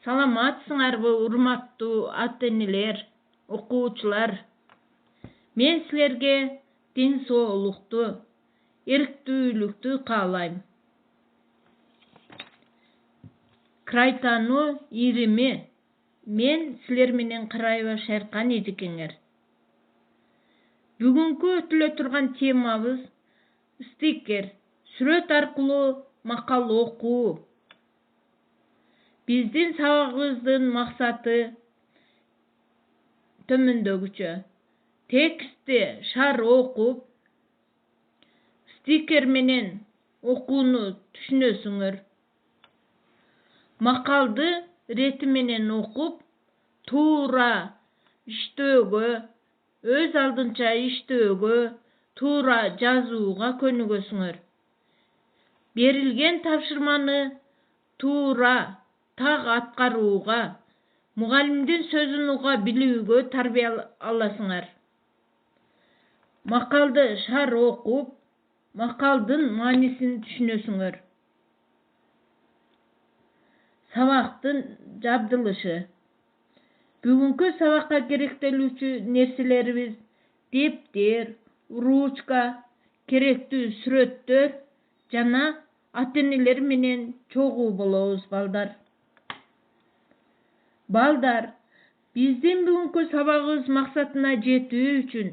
Саламатсыңарбы, урматтуу ата-энелер, окуучулар. Мен силерге ден соолукту, эрктүүлүктү каалайм. Крайтану ирими. Мен силер менен Караева Шеркан эжекеңер. Бүгүнкү өтүлө турган темабыз стикер, сүрөт аркылуу макал окуу. Биздин сабагыбыздын максаты төмөндөгүчө. Текстти шар окуп, стикер менен окууну түшүнөсүңөр. Макалды рети менен окуп, туура иштөөгө, өз алдынча иштөөгө, туура жазууга көнүгөсүңөр. Берилген тапшырманы туура так аткарууга, мугалимдин сөзүн уга билүүгө тарбия аласыңар. Макалды шар окуп, макалдын маанисин түшүнөсүңөр. Сабактын жабдылышы. Бүгүнкү сабакка керектелүүчү нерселерибиз дептер, ручка, керектүү сүрөттөр жана ата-энелер менен чогуу болобуз, балдар. Балдар, биздин бүгүнкү сабагыбыз максатына жетүү үчүн,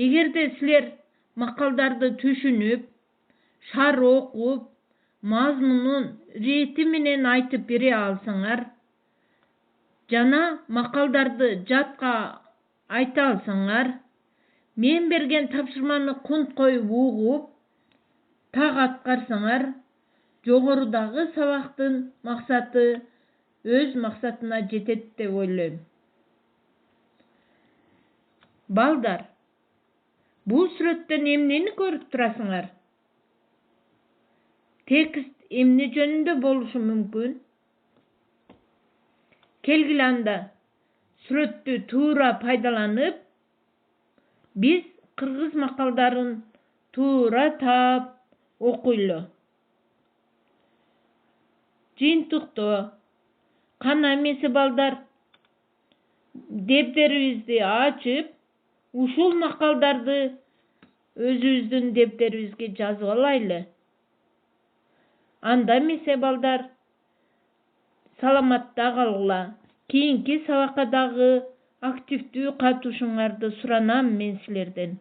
эгерде силер макалдарды түшүнүп, шар окуп, мазмунун рети менен айтып бере алсаңар, жана макалдарды жатка айта алсаңар, мен берген тапшырманы кунт коюп угуп, так аткарсаңар, жогорудагы сабактын максаты өз максатына жетет деп ойлойм. Балдар, бул сүрөттөн эмнени көрүп турасыңар? Текст эмне жөнүндө болушу мүмкүн? Келгиле анда, сүрөттү туура пайдаланып, биз кыргыз макалдарын туура таап окуйлу. Жыйынтыктоо. Кана эмесе балдар, дептерибизди ачып, ушул макалдарды өзүбүздүн дептерибизге жазып алайлы. Анда эмесе балдар, саламатта калгыла. Кийинки сабакка дагы активдүү катышууңарды суранам мен силерден.